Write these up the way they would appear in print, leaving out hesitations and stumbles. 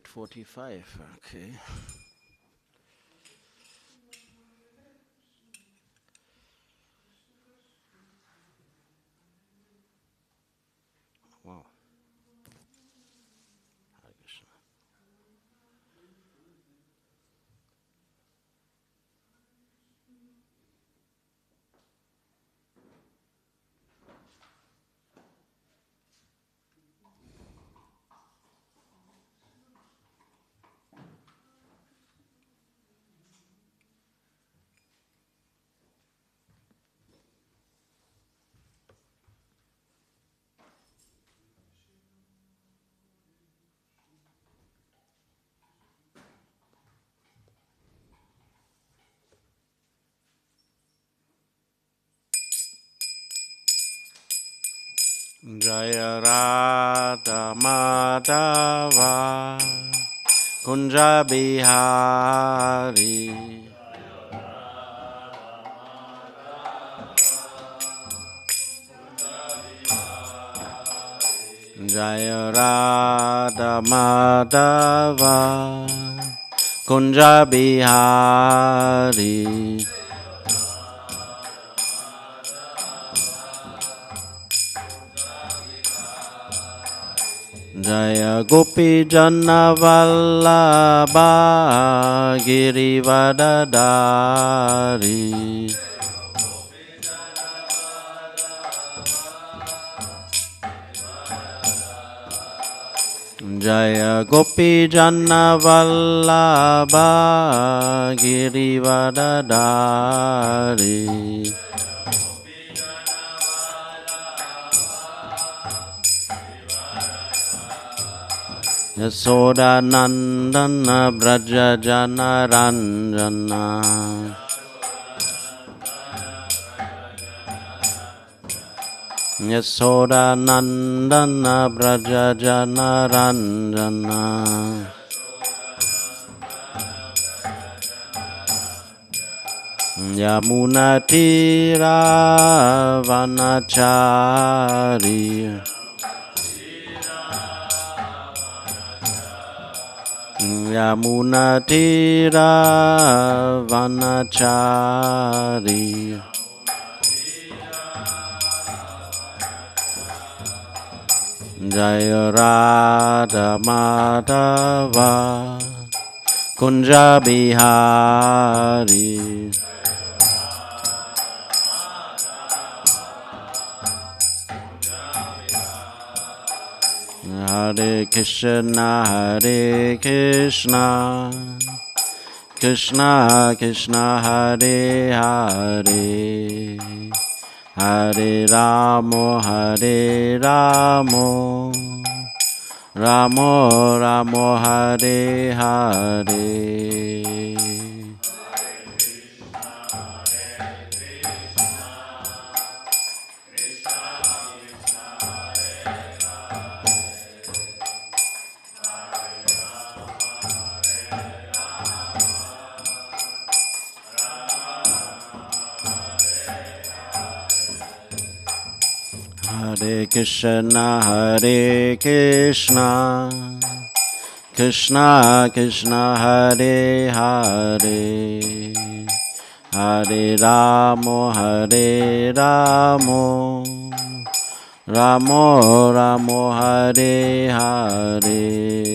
8:45, okay. Wow. Hare-krishna. Jaya Radha Madhava Kunja Bihari Jaya Radha Madhava Kunja Bihari Jaya Gopi Jana Vallabha Girivardhari Jaya Gopi Jana Vallabha Girivardhari Yasoda Nandana Braja Jana Ranjana Yasoda Nandana Braja Jana Ranjana Yamuna Tira Vanachari Yamuna Tira Vanachari Jaya Radha Madhava Kunja Bihari Hare-krishna, Hare-krishna Krishna Krishna Hare Hare Hare-rama, Hare-rama Rama Rama Hare Hare Hare-krishna, Hare-krishna Krishna Krishna Hare Hare Hare-rama, Hare-rama Rama Rama Hare Hare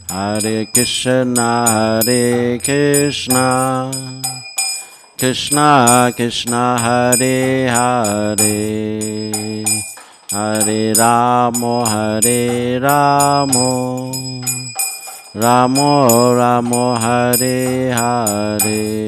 Hare-krishna, Hare-krishna Krishna Krishna Hare Hare Hare-rama, Hare-rama Rama Rama Hare Hare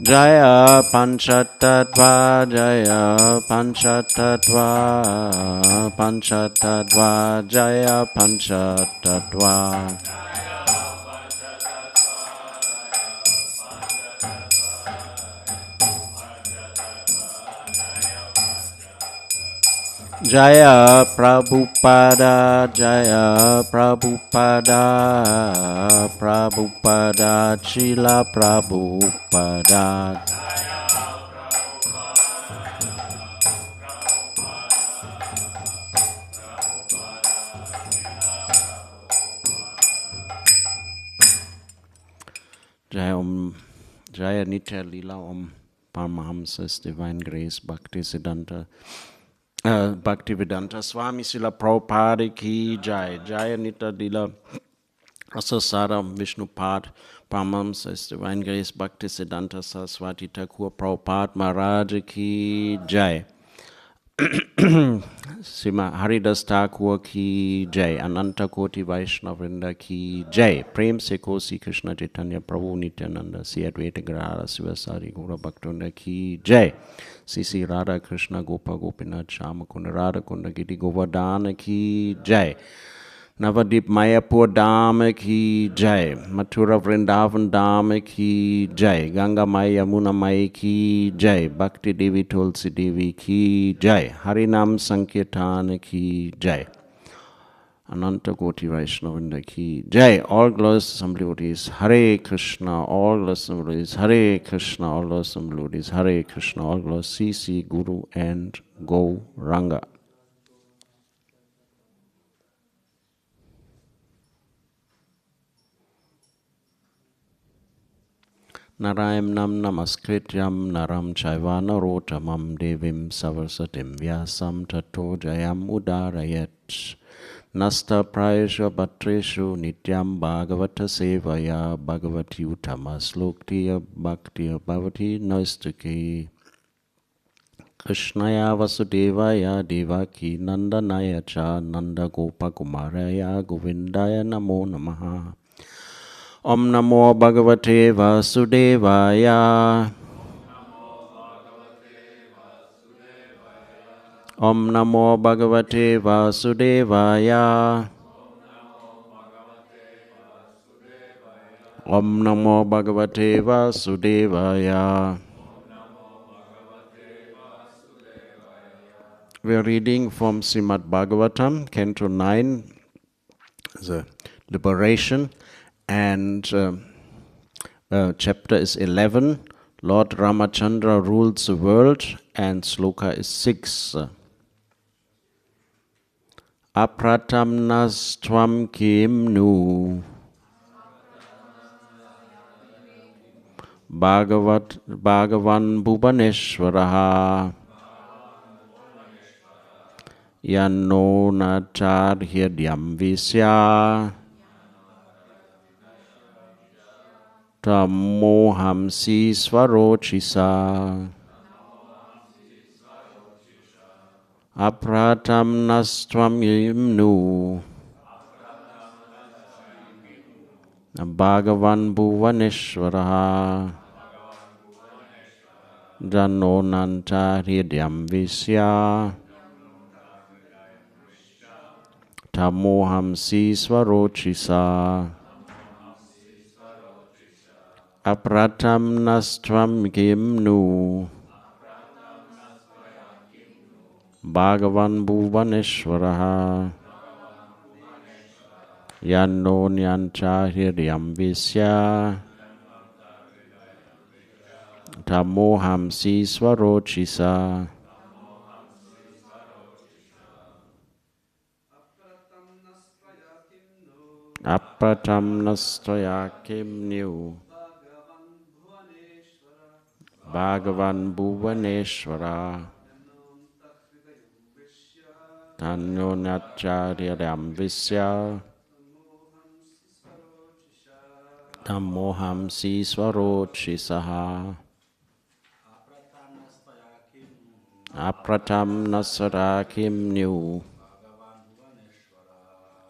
Jaya Panchatattva, Jaya Panchatattva, Panchatattva, Jaya Panchatattva. Jaya Prabhupada, Jaya Prabhupada, Prabhupada, Chila Prabhupada. Jaya Jaya Nitya Lila Om Paramahamsa's Divine Grace Bhaktivedanta Swami Srila Prabhupada Ki Jai. Jaya Nitya Lila Asasara Vishnupad Paramahamsa's Divine Grace Bhaktisiddhanta Saraswati Thakur Prabhupada Maharaj Ki Jai. Sima Haridas Thakur Ki Jai. Ananta Koti Vaishnavrinda Ki Jai. Prem Se Kosi Krishna Chaitanya Prabhu Nityananda Si Advaita Grahara Sivasari Gura Bhaktunda Ki Jai. Sisi Radha Krishna Gopa Gopinath Shama Kunda Radha Kunda Giti Govardhana Ki Jai. Navadip Mayapur Dham Ki Jai. Mathura Vrindavan Dham Ki Jai. Ganga Maya Yamuna Maya Ki Jai. Bhakti Devi Tulsi Devi Ki Jai. Harinam Sankirtan Ki Jai. Ananta Koti Vaishnavinda Ki Jai. All glorious assembly devotees, Hare Krishna. All glorious assembly devotees, Hare Krishna. All glorious assembly devotees, Hare Krishna. All glorious CC, Guru and Gauranga. Narayam namaskrityam naram chaiva narotamam devim savasatim vyasam tato jayam udarayat. Nasta prayesha bhatreshu nityam bhagavata sevaya bhagavati utama sloktiya bhaktiya bhavati naistaki. Krishnaya vasudevaya devaki nandanaya cha nanda gopa kumaraya govindaya namo namaha. Om Namo Bhagavate Vasudevaya. Om Namo Bhagavate Vasudevaya. Om Namo Bhagavate Vasudevaya. We are reading from Srimad Bhagavatam, Canto 9, the Liberation. And chapter is 11, Lord Ramachandra rules the world, and sloka is 6. Apratamnas tvam kim nu Bhagavan Bhuvaneshwaraha Yanno Nachar Hyadyam Visya Tamohamsi Svarochisa Apratam Nastvam Yimnu Bhagavan Bhuvaneshwaraha Janno Nanta Hridyam Visya Tamohamsi Svarochisa Apratam Nastvam Kimnu Bhagavan Bhuvaneshwaraha Yanno Nyancha Hridyam Visya Tamohamsi Svarochisa. Apratam Nastaya Kimnu Bhagavan Bhuvaneshwara Tanyo Nacharyam Visya Tamohamsi Svarochisaha. Apratam Nasara Kimnu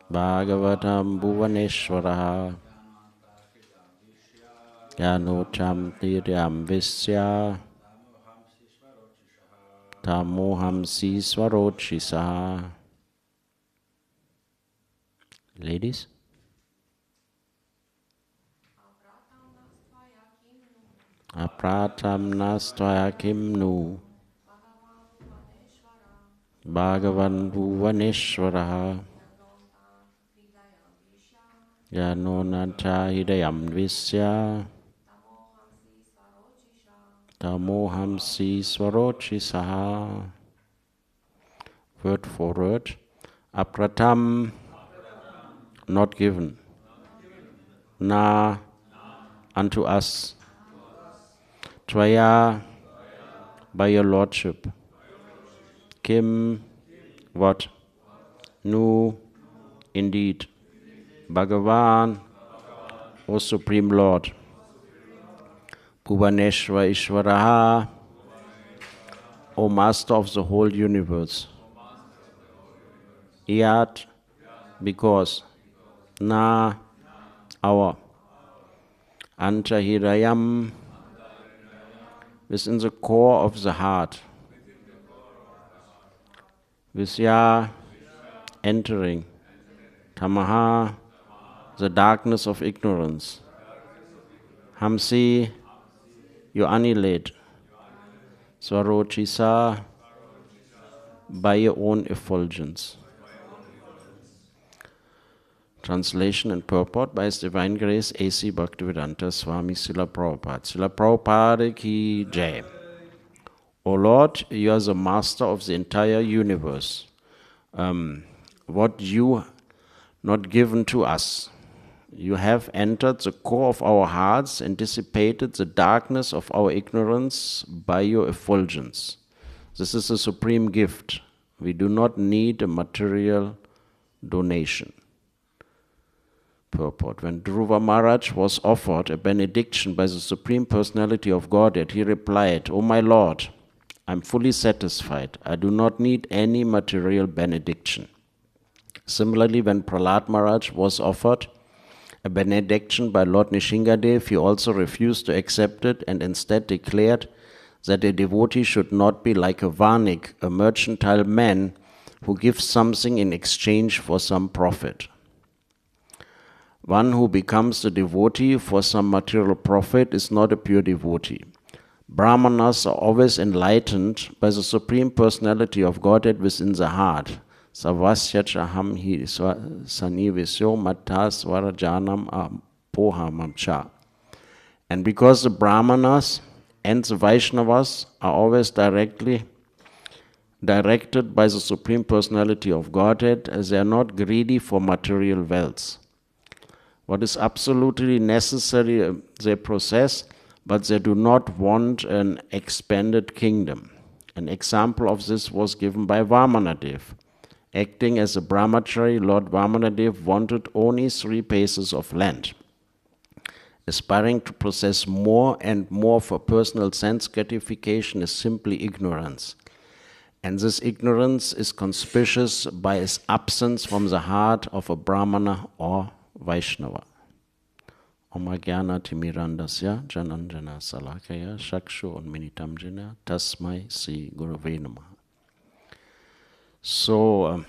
Bhagavatam Bhuvaneshwara Yanotam tiryam visya tamoham si swarochisa. Ladies? Apratam nastvaya kimnu Bhagavan Bhuvaneshwaraha Yanonanta hidayam visya tamoham si swarochisaha. Word for word. Apratam, not given. Na, unto us. Tvaya, by your lordship. Kim, what? Nu, indeed. Bhagavan, O Supreme Lord. Bhuvaneshwara Ishvaraha, O Master of the whole universe. Yat, because. Na, our. Antahirayam, within the core of the heart. Visya, entering. Tamaha, the darkness of ignorance. Hamsi, you annihilate. Swarochisa, by your own effulgence. Translation and purport by His Divine Grace A.C. Bhaktivedanta Swami Srila Prabhupada. Srila Prabhupada ki jai. O Lord, you are the master of the entire universe. What you not given to us. You have entered the core of our hearts and dissipated the darkness of our ignorance by your effulgence. This is a supreme gift. We do not need a material donation. Purport. When Dhruva Maharaj was offered a benediction by the Supreme Personality of Godhead, he replied, O my Lord, I am fully satisfied. I do not need any material benediction. Similarly, when Prahlad Maharaj was offered a benediction by Lord Nishingadev, he also refused to accept it and instead declared that a devotee should not be like a varnik, a mercantile man who gives something in exchange for some profit. One who becomes a devotee for some material profit is not a pure devotee. Brahmanas are always enlightened by the Supreme Personality of Godhead within the heart. Savasyachaham hi sanivisyo matas varajanam apohamamcha. And because the Brahmanas and the Vaishnavas are always directed by the Supreme Personality of Godhead, as they are not greedy for material wealth. What is absolutely necessary they possess, but they do not want an expanded kingdom. An example of this was given by Vamanadev. Acting as a brahmachari, Lord Vamanadev wanted only 3 paces of land. Aspiring to possess more and more for personal sense gratification is simply ignorance. And this ignorance is conspicuous by its absence from the heart of a Brahmana or Vaishnava. Om Ajnana Timirandasya Jananjana Salakaya Shakshu Unminitam Jena Tasmai Sri Gurave Namaha. So,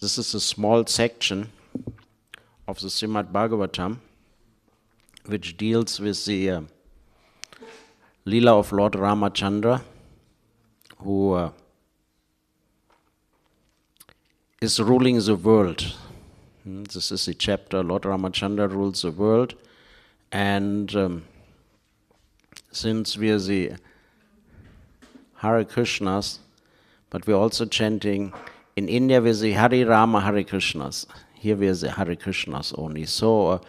this is a small section of the Srimad Bhagavatam which deals with the Leela of Lord Ramachandra, who is ruling the world. This is the chapter, Lord Ramachandra rules the world, and since we are the Hare-krishnas, but we're also chanting, in India we're the hare-rama, hare-krishnas. Here we're the hare-krishnas only. So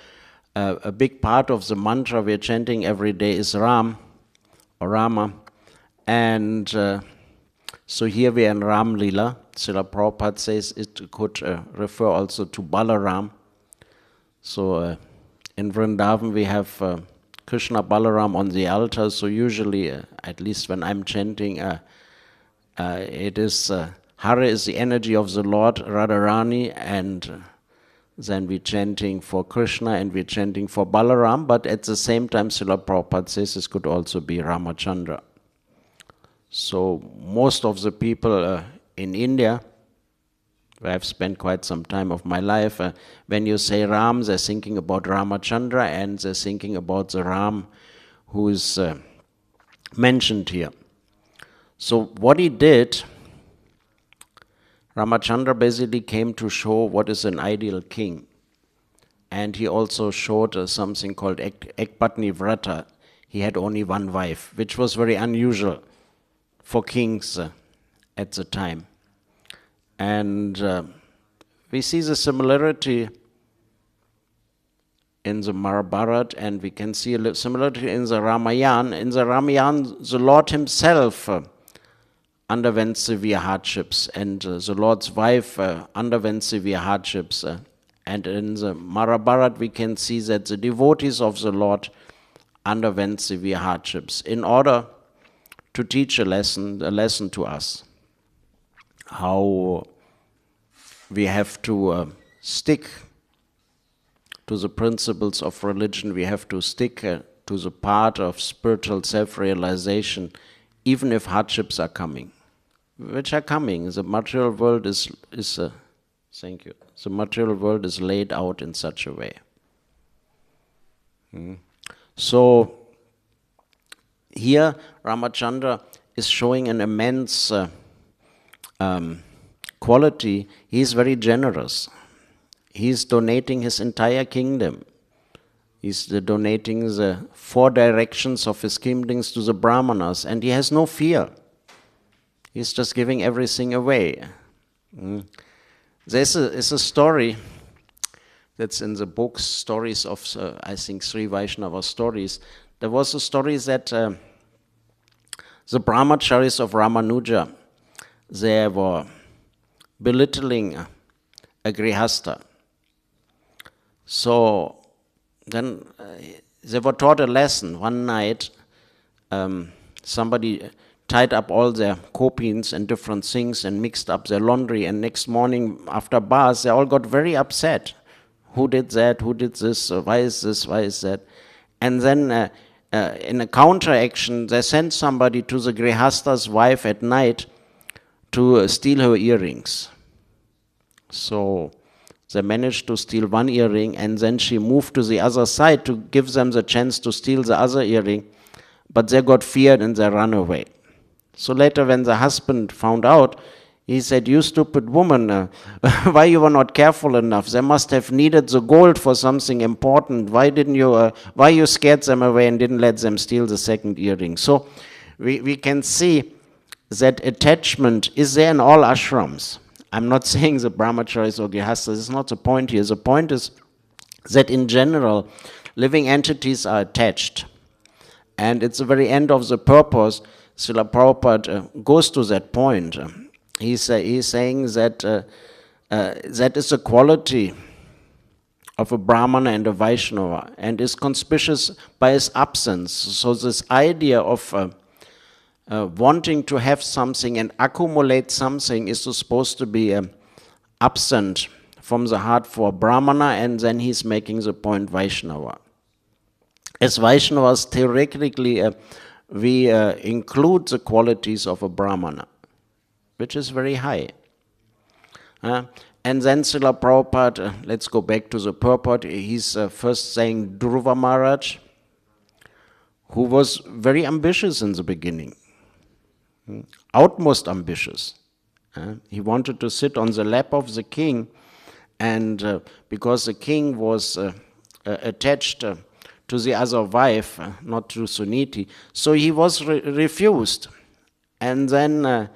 a big part of the mantra we're chanting every day is Ram, or Rama, and so here we are in Ram Leela. Srila Prabhupada says it could refer also to Balaram. So in Vrindavan we have Krishna Balaram on the altar, so usually, at least when I'm chanting, it is Hare is the energy of the Lord, Radharani, and then we're chanting for Krishna and we're chanting for Balaram, but at the same time Srila Prabhupada says this could also be Ramachandra. So most of the people in India, where I've spent quite some time of my life, when you say Ram, they're thinking about Ramachandra and they're thinking about the Ram who is mentioned here. So what he did, Ramachandra basically came to show what is an ideal king. And he also showed something called Ekpatni Vrata. He had only one wife, which was very unusual for kings at the time. And we see the similarity in the Mahabharata, and we can see a similarity in the Ramayana. In the Ramayana, the Lord himself underwent severe hardships, and the Lord's wife underwent severe hardships. And in the Mahabharata, we can see that the devotees of the Lord underwent severe hardships in order to teach a lesson to us, how we have to stick to the principles of religion, we have to stick to the path of spiritual self-realization, even if hardships are coming. Which are coming. The material world is thank you. The material world is laid out in such a way. So here Ramachandra is showing an immense quality. He is very generous. He is donating his entire kingdom. He's donating the 4 directions of his kingdoms to the Brahmanas, and he has no fear. He's just giving everything away. There's a story that's in the books, stories of, I think, Sri Vaishnava stories. There was a story that the brahmacharis of Ramanuja, they were belittling a grihastha. So then they were taught a lesson. One night, somebody tied up all their copines and different things and mixed up their laundry, and next morning after bath they all got very upset. Who did that? Who did this? Why is this? Why is that? And then in a counteraction they sent somebody to the grihastha's wife at night to steal her earrings. So they managed to steal one earring, and then she moved to the other side to give them the chance to steal the other earring, but they got feared and they ran away. So later when the husband found out, he said, "You stupid woman, why you were not careful enough? They must have needed the gold for something important. Why you scared them away and didn't let them steal the second earring?" So we can see that attachment is there in all ashrams. I'm not saying the brahmacharis or grihasthas, this is not the point here. The point is that in general, living entities are attached. And it's the very end of the purpose. Srila Prabhupada goes to that point. He's saying that that is a quality of a Brahmana and a Vaishnava, and is conspicuous by his absence. So this idea of wanting to have something and accumulate something is supposed to be absent from the heart for Brahmana, and then he's making the point Vaishnava. As Vaishnavas, theoretically, we include the qualities of a Brahmana, which is very high. And then Srila Prabhupada, let's go back to the purport, he's first saying Dhruva Maharaj, who was very ambitious in the beginning, utmost ambitious. He wanted to sit on the lap of the king, and because the king was attached to the other wife, not to Suniti, so he was refused. And then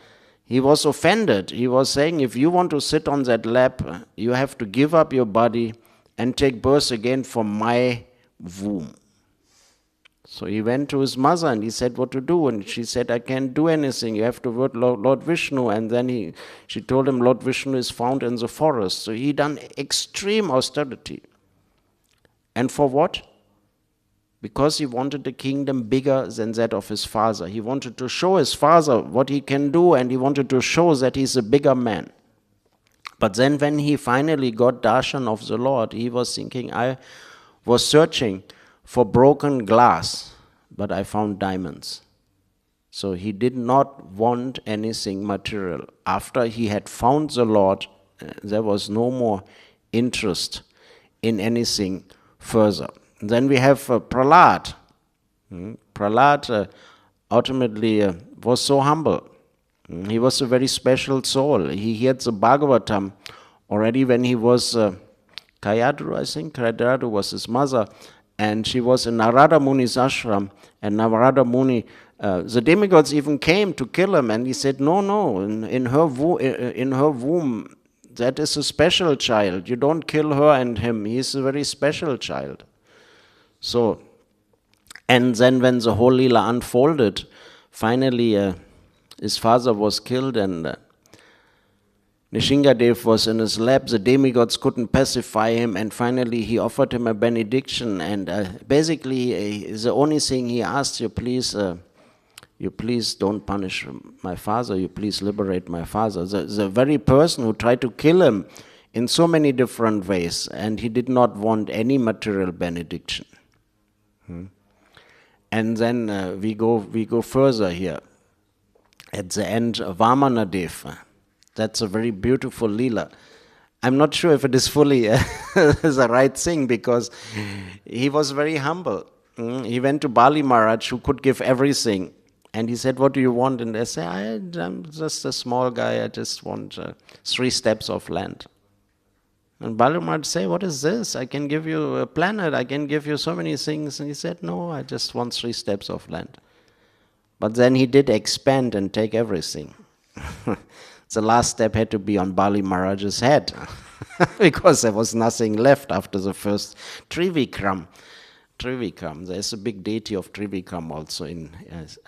he was offended. He was saying, if you want to sit on that lap, you have to give up your body and take birth again from my womb. So he went to his mother and he said what to do, and she said, I can't do anything, you have to word Lord Vishnu. And then she told him Lord Vishnu is found in the forest. So he done extreme austerity. And for what? Because he wanted a kingdom bigger than that of his father. He wanted to show his father what he can do, and he wanted to show that he's a bigger man. But then when he finally got darshan of the Lord, he was thinking, I was searching for broken glass, but I found diamonds. So he did not want anything material. After he had found the Lord, there was no more interest in anything further. And then we have Prahlad. Prahlad ultimately was so humble. He was a very special soul. He heard the Bhagavatam already when he was Kayadru, I think. Kayadru was his mother, and she was in Narada Muni's ashram, and Narada Muni, the demigods even came to kill him, and he said, no, in her womb, that is a special child. You don't kill her and him. He is a very special child. So, and then when the whole Leela unfolded, finally his father was killed, and Nishingadev was in his lap. The demigods couldn't pacify him, and finally he offered him a benediction, and basically the only thing he asked, you please don't punish my father, you please liberate my father. The very person who tried to kill him in so many different ways, and he did not want any material benediction. And then we go further here. At the end, Vamanadev. That's a very beautiful Leela. I'm not sure if it is fully the right thing, because he was very humble. He went to Bali Maharaj, who could give everything. And he said, what do you want? And they say, I'm just a small guy, I just want 3 steps of land. And Bali Maharaj say, what is this? I can give you a planet, I can give you so many things. And he said, no, I just want 3 steps of land. But then he did expand and take everything. The last step had to be on Bali Maharaj's head, because there was nothing left after the first Trivikram. There's a big deity of Trivikram also in,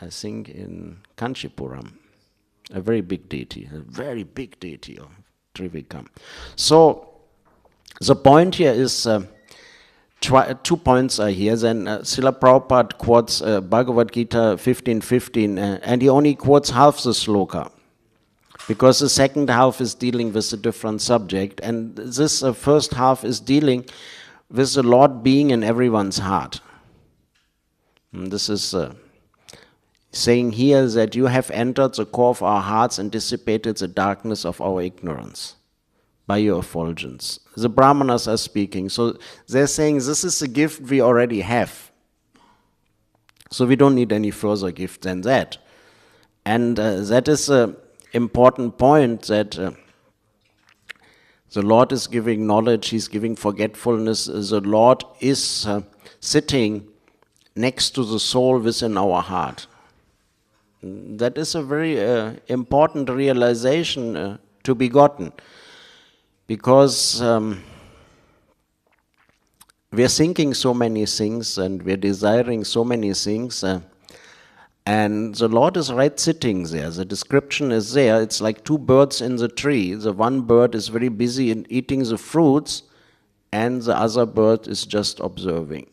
I think, in Kanchipuram. A very big deity of Trivikram. So the point here is, 2 points are here. Then Srila Prabhupada quotes Bhagavad Gita 15:15, and he only quotes half the sloka, because the second half is dealing with a different subject, and this first half is dealing with the Lord being in everyone's heart. And this is saying here that you have entered the core of our hearts and dissipated the darkness of our ignorance by your effulgence. The Brahmanas are speaking. So they're saying this is a gift we already have. So we don't need any further gift than that. And that is an important point, that the Lord is giving knowledge, He's giving forgetfulness. The Lord is sitting next to the soul within our heart. That is a very important realization to be gotten. Because we are thinking so many things and we are desiring so many things, and the Lord is right sitting there. The description is there. It's like 2 birds in the tree. The one bird is very busy in eating the fruits, and the other bird is just observing.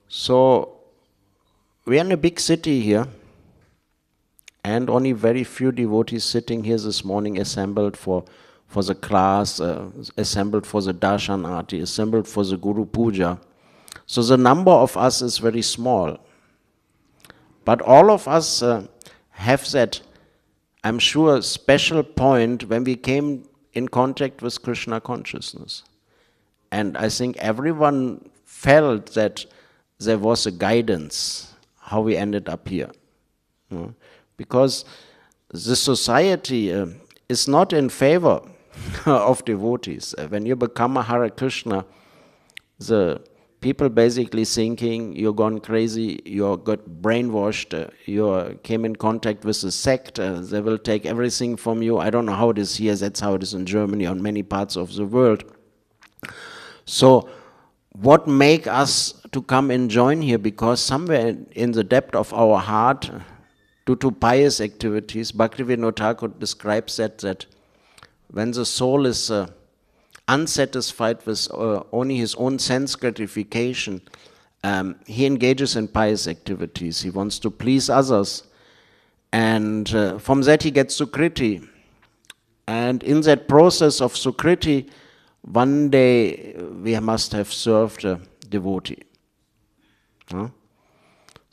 So we are in a big city here, and only very few devotees sitting here this morning, assembled for the class, assembled for the darshan arti, assembled for the Guru Puja. So the number of us is very small. But all of us have that, I'm sure, special point when we came in contact with Krishna consciousness. And I think everyone felt that there was a guidance, how we ended up here. Because the society is not in favor of devotees. When you become a hare-krishna, the people basically thinking you're gone crazy, you got brainwashed, you came in contact with a sect, they will take everything from you. I don't know how it is here, that's how it is in Germany, on many parts of the world. So what make us to come and join here? Because somewhere in the depth of our heart, due to pious activities, Bhaktivinoda Thakur describes that when the soul is unsatisfied with only his own sense gratification, he engages in pious activities. He wants to please others. And from that he gets Sukriti. And in that process of Sukriti, one day we must have served a devotee. Huh?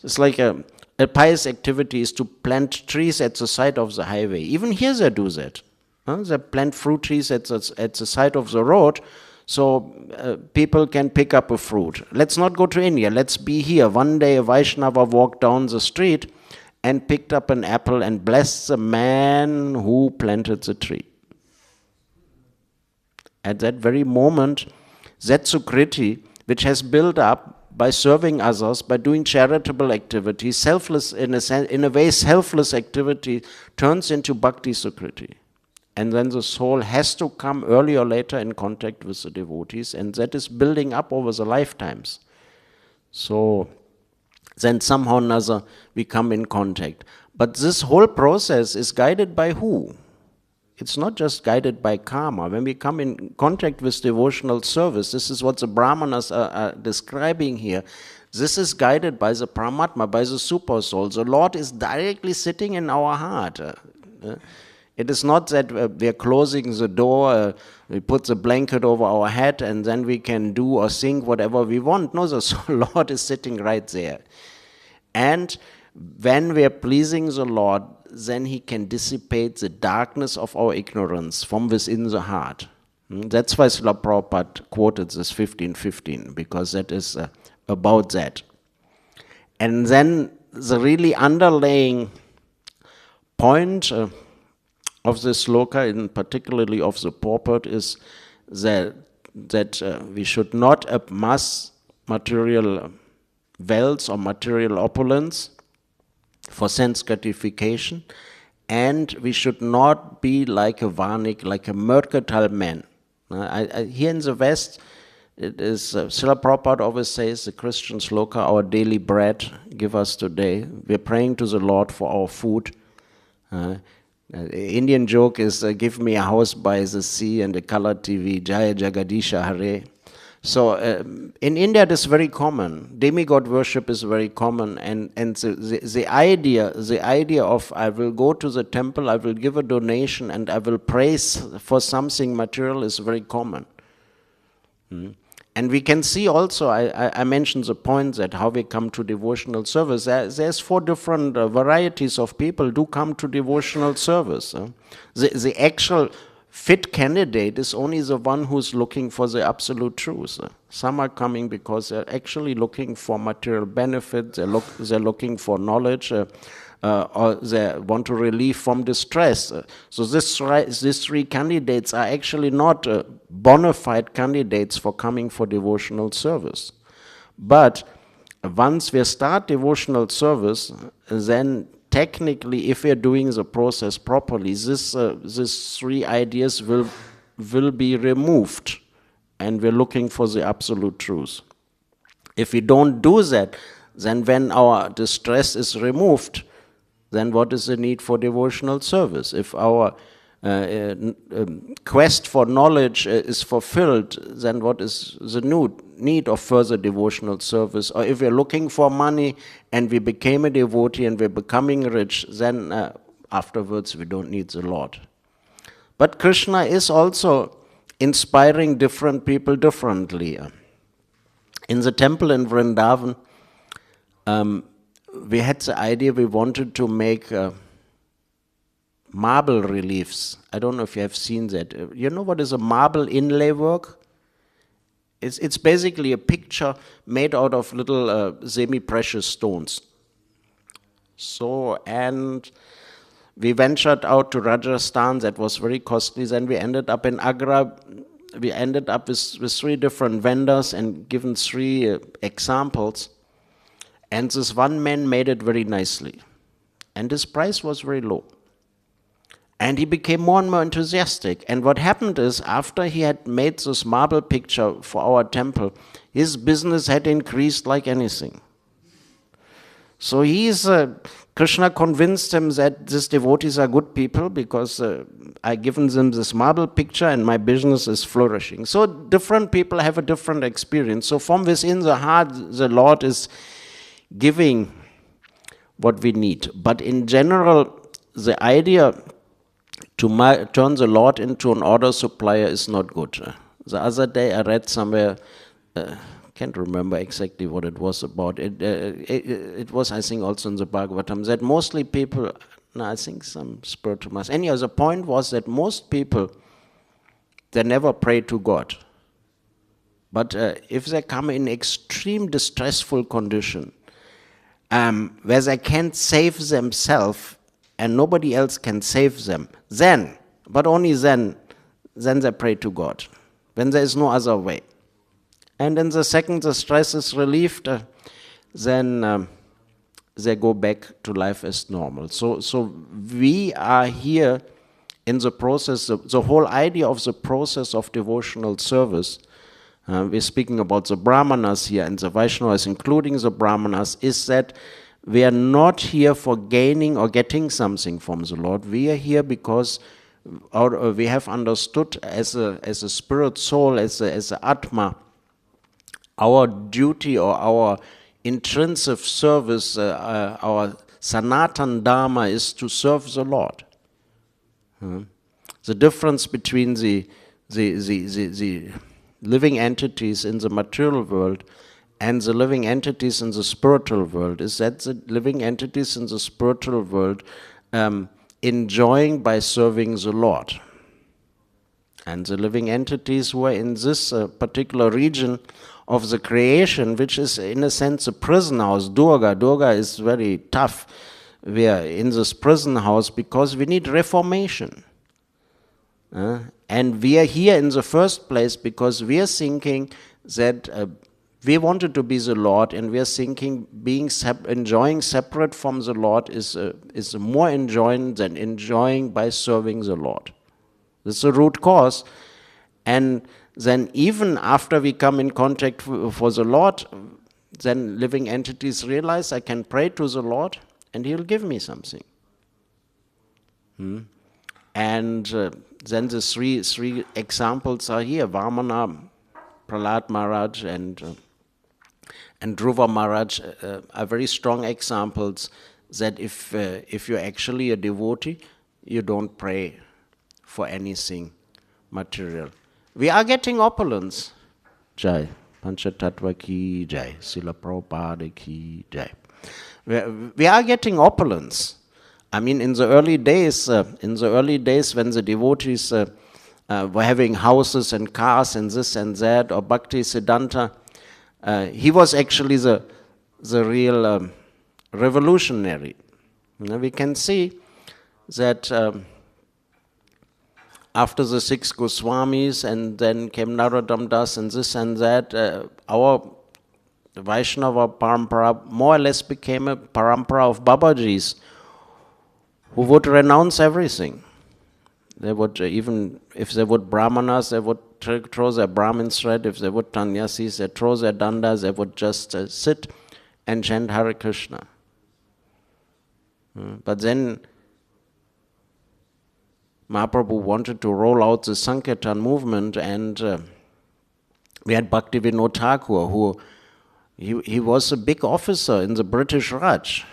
It's like a pious activity is to plant trees at the side of the highway. Even here they do that. Huh? They plant fruit trees at the side of the road, so people can pick up a fruit. Let's not go to India, let's be here. One day a Vaishnava walked down the street and picked up an apple and blessed the man who planted the tree. At that very moment, that Sukriti, which has built up by serving others, by doing charitable activity, selfless, in a way selfless activity, turns into Bhakti Sukriti. And then the soul has to come earlier or later in contact with the devotees, and that is building up over the lifetimes. So then somehow or another we come in contact. But this whole process is guided by who? It's not just guided by karma. When we come in contact with devotional service, this is what the Brahmanas are describing here. This is guided by the Paramatma, by the Super Soul. The Lord is directly sitting in our heart. It is not that we are closing the door, we put the blanket over our head, and then we can do or think whatever we want. No, the Lord is sitting right there. And when we are pleasing the Lord, then He can dissipate the darkness of our ignorance from within the heart. That's why Srila Prabhupada quoted this 15:15, because that is about that. And then the really underlying point of this sloka, and particularly of the purport, is that we should not amass material wealth or material opulence for sense gratification, and we should not be like a varnik, like a mercantile man. Here in the West, it is Srila Prabhupada always says, the Christian sloka, our daily bread, give us today. We're praying to the Lord for our food. Indian joke is, give me a house by the sea and a color TV, Jaya Jagadisha Hare. So in India it is very common. Demigod worship is very common, and the idea of I will go to the temple, I will give a donation, and I will praise for something material is very common. And we can see also, I mentioned the point that how we come to devotional service. There's 4 different varieties of people do come to devotional service. The actual fit candidate is only the one who's looking for the absolute truth. Some are coming because they're actually looking for material benefit, they're looking for knowledge, or they want to relieve from distress. So these 3 candidates are actually not bona fide candidates for coming for devotional service. But once we start devotional service, then technically, if we are doing the process properly, these 3 ideas will be removed, and we're looking for the absolute truth. If we don't do that, then when our distress is removed, then what is the need for devotional service? If our quest for knowledge is fulfilled, then what is the need of further devotional service? Or if we're looking for money and we became a devotee and we're becoming rich, then afterwards we don't need the Lord. But Krishna is also inspiring different people differently. In the temple in Vrindavan, we had the idea we wanted to make marble reliefs. I don't know if you have seen that. You know what is a marble inlay work? It's basically a picture made out of little semi-precious stones. So, and we ventured out to Rajasthan. That was very costly. Then we ended up in Agra. We ended up with 3 different vendors and given 3 examples. And this one man made it very nicely. And his price was very low. And he became more and more enthusiastic. And what happened is, after he had made this marble picture for our temple, his business had increased like anything. So Krishna convinced him that these devotees are good people because I've given them this marble picture and my business is flourishing. So different people have a different experience. So from within the heart, the Lord is giving what we need. But in general, the idea To turn the Lord into an order supplier is not good. The other day I read somewhere, can't remember exactly what it was about. It was, I think, also in the Bhagavatam, that mostly people, no, I think some spiritual master. Anyhow, the point was that most people, they never pray to God. But if they come in extreme distressful condition, where they can't save themselves and nobody else can save them, then, but only then they pray to God, when there is no other way. And in the second the stress is relieved, then they go back to life as normal. So we are here in the process, the whole idea of the process of devotional service, we're speaking about the Brahmanas here and the Vaishnavas, including the Brahmanas, is that we are not here for gaining or getting something from the Lord. We are here because we have understood as a spirit soul, as a Atma, our duty or our intrinsic service, our Sanatan Dharma is to serve the Lord. The difference between the living entities in the material world and the living entities in the spiritual world is that the living entities in the spiritual world enjoying by serving the Lord. And the living entities who are in this particular region of the creation, which is in a sense a prison house, Durga. Durga is very tough. We are in this prison house because we need reformation. And we are here in the first place because we are thinking that we wanted to be the Lord, and we are thinking enjoying separate from the Lord is more enjoying than enjoying by serving the Lord. That's the root cause. And then even after we come in contact for the Lord, then living entities realize I can pray to the Lord and He'll give me something. And then the three examples are here. Vamana, Prahlad Maharaj and Dhruva Maharaj are very strong examples that if you're actually a devotee, you don't pray for anything material. We are getting opulence. Jai. Panchatattva ki jai. Srila Prabhupada ki jai. We are getting opulence. I mean, in the early days when the devotees were having houses and cars and this and that, or Bhakti Siddhanta, he was actually the real revolutionary. We can see that after the 6 Goswamis, and then came Narottama Das and this and that, our Vaishnava parampara more or less became a parampara of Babajis who would renounce everything. They would, even if they would Brahmanas, they would throw their Brahmin thread. If they would Tannyasis, they throw their dandas. They would just sit and chant Hare-Krishna. But then Mahaprabhu wanted to roll out the Sankirtan movement, and we had Bhaktivinoda Thakur, who he was a big officer in the British Raj.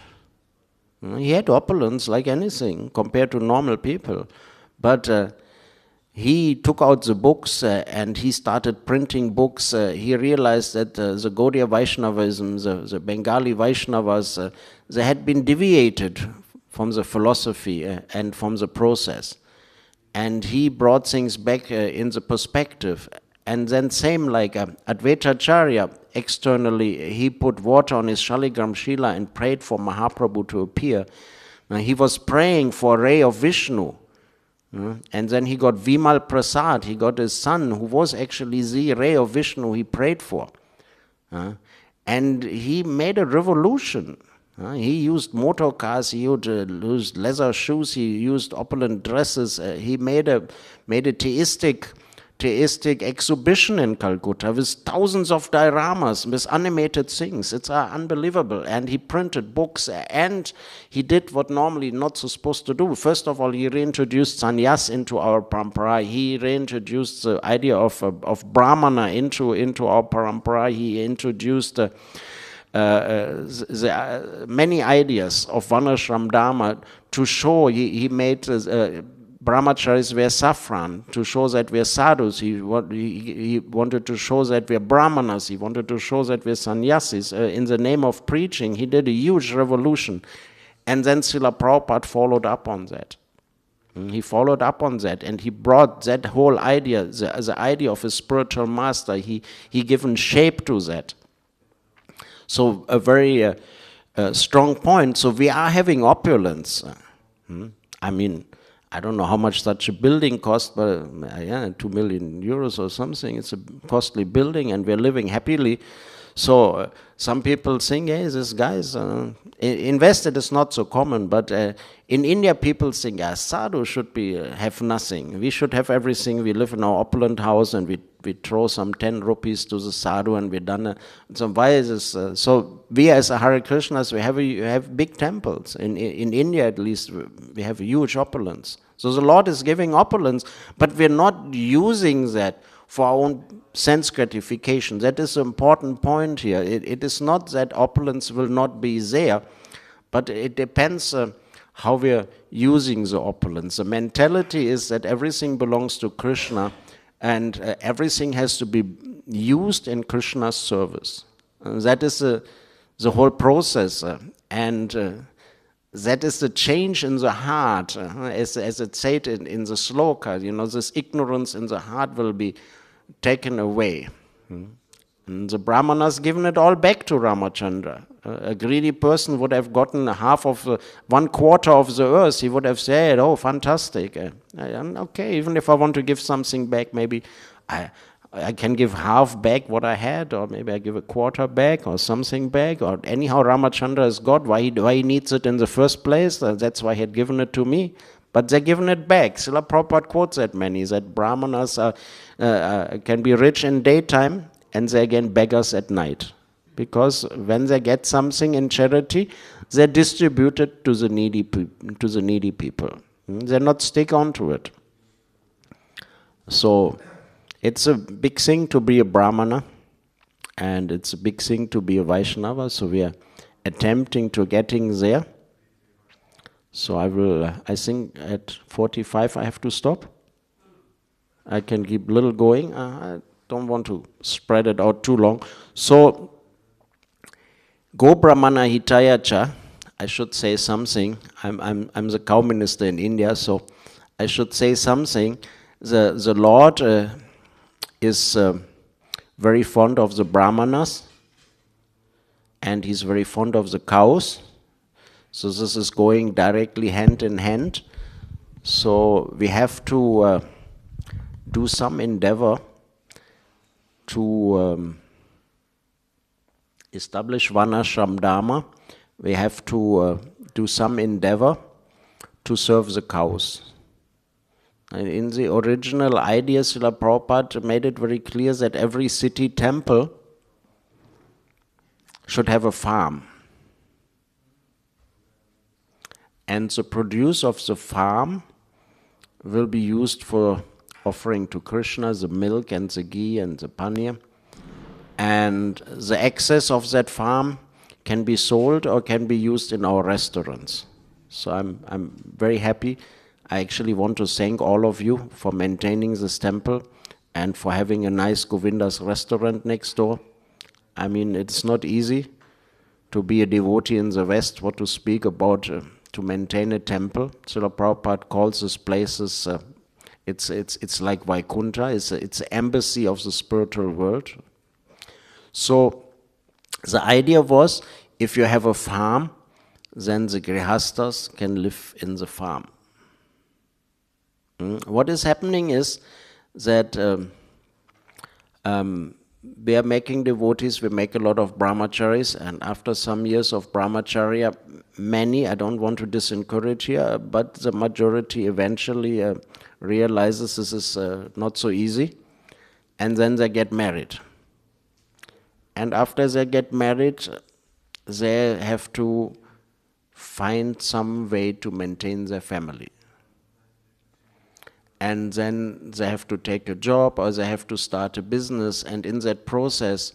He had opulence like anything compared to normal people. But he took out the books and he started printing books. He realized that the Gaudiya Vaishnavism, the Bengali Vaishnavas, they had been deviated from the philosophy and from the process. And he brought things back in the perspective. And then same like Advaitacharya, externally, he put water on his Shaligram Shila and prayed for Mahaprabhu to appear. Now, he was praying for a ray of Vishnu. And then he got Vimal Prasad, he got his son, who was actually the ray of Vishnu he prayed for. And he made a revolution. He used motor cars, he used leather shoes, he used opulent dresses. He made a theistic exhibition in Calcutta with thousands of dioramas, with animated things. It's unbelievable. And he printed books, and he did what normally not so supposed to do. First of all, he reintroduced sannyas into our parampara. He reintroduced the idea of brahmana into our parampara. He introduced many ideas of Varnashram Dharma to show. He made brahmacharis wear saffron to show that we're sadhus. He wanted to show that we're brahmanas. He wanted to show that we're sannyasis. In the name of preaching, he did a huge revolution. And then Srila Prabhupada followed up on that. He followed up on that, and he brought that whole idea, the idea of a spiritual master. He given shape to that. So a very strong point. So we are having opulence. I mean, I don't know how much such a building cost, but 2 million euros or something. It's a costly building, and we're living happily. So some people think, hey, this guy's invested is not so common, but in India people think, sadhu should have nothing. We should have everything. We live in our opulent house, and we throw some 10 rupees to the sadhu, and we're done. So why is this? So we as a hare-krishnas, we have big temples. In India at least, we have a huge opulence. So the Lord is giving opulence, but we're not using that for our own sense gratification. That is an important point here. It is not that opulence will not be there, but it depends how we're using the opulence. The mentality is that everything belongs to Krishna, and everything has to be used in Krishna's service. That is the whole process, and that is the change in the heart, as it said in the sloka. This ignorance in the heart will be taken away. And the Brahmanas given it all back to Ramachandra. A greedy person would have gotten 1/4 of the earth. He would have said, oh, fantastic. Okay, even if I want to give something back, maybe I can give half back what I had, or maybe I give 1/4 back, or something back, or anyhow Ramachandra is God. Why he needs it in the first place? That's why he had given it to me. But they're giving it back. Srila Prabhupada quotes that many, that Brahmanas can be rich in daytime, and they're again beggars at night. Because when they get something in charity, they're distributed to the needy people. They're not stick onto it. So it's a big thing to be a Brahmana, and it's a big thing to be a Vaishnava, so we are attempting to getting there. So I think at 45 I have to stop. I can keep a little going. I don't want to spread it out too long. So, Go Brahmana Hitayacha, I should say something. I'm the cow minister in India, so I should say something. The Lord is very fond of the Brahmanas, and he's very fond of the cows. So this is going directly hand in hand. So we have to do some endeavor to establish Varnashram Dharma. We have to do some endeavor to serve the cows. And in the original idea, Srila Prabhupada made it very clear that every city temple should have a farm. And the produce of the farm will be used for offering to Krishna, the milk and the ghee and the paneer. And the excess of that farm can be sold or can be used in our restaurants. So I'm very happy. I actually want to thank all of you for maintaining this temple and for having a nice Govinda's restaurant next door. I mean, it's not easy to be a devotee in the West, what to speak about to maintain a temple. Srila Prabhupada calls this places, it's like Vaikuntha, it's an embassy of the spiritual world. So the idea was, if you have a farm, then the grihastas can live in the farm. What is happening is that we are making devotees, we make a lot of brahmacharis, and after some years of brahmacharya, many, I don't want to disencourage here, but the majority eventually realizes this is not so easy, and then they get married. And after they get married, they have to find some way to maintain their family. And then they have to take a job or they have to start a business, and in that process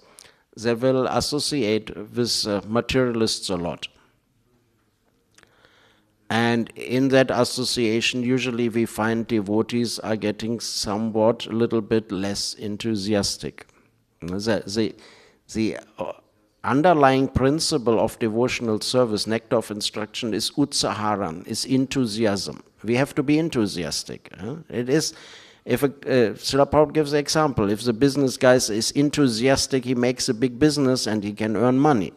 they will associate with materialists a lot. And in that association, usually we find devotees are getting somewhat a little bit less enthusiastic. The underlying principle of devotional service, nectar of instruction, is utsaharan, is enthusiasm. We have to be enthusiastic. It is, if Srila Prabhupada gives an example, if the business guy is enthusiastic, he makes a big business and he can earn money.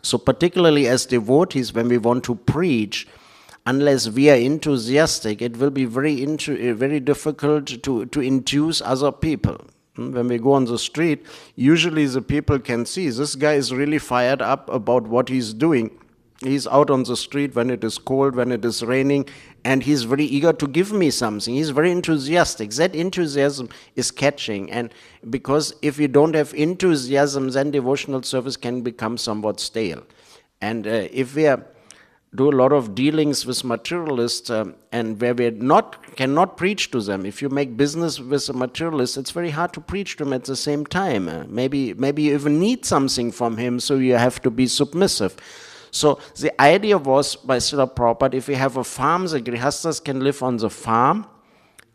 So particularly as devotees, when we want to preach, unless we are enthusiastic, it will be very difficult to induce other people. When we go on the street, usually the people can see this guy is really fired up about what he's doing. He's out on the street when it is cold, when it is raining, and he's very eager to give me something. He's very enthusiastic. That enthusiasm is catching. And because if you don't have enthusiasm, then devotional service can become somewhat stale. And if we do a lot of dealings with materialists and where we cannot preach to them. If you make business with a materialist, it's very hard to preach to him at the same time. Maybe you even need something from him, so you have to be submissive. So the idea was by Srila Prabhupada, if we have a farm, the grihasthas can live on the farm,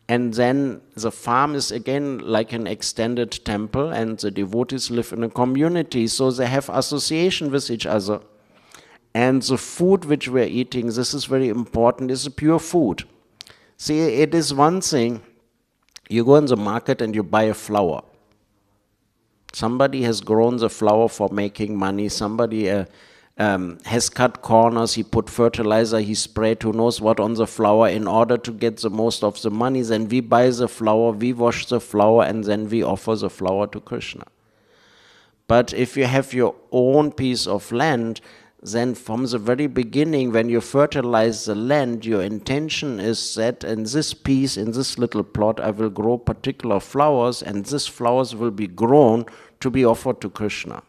and then the farm is again like an extended temple, and the devotees live in a community, so they have association with each other. And the food which we're eating, this is very important, is a pure food. See, it is one thing, you go in the market and you buy a flower. Somebody has grown the flower for making money, somebody has cut corners, he put fertilizer, he sprayed who knows what on the flower in order to get the most of the money. Then we buy the flower, we wash the flower, and then we offer the flower to Krishna. But if you have your own piece of land, then from the very beginning, when you fertilize the land, your intention is that in this piece, in this little plot, I will grow particular flowers, and these flowers will be grown to be offered to Krishna.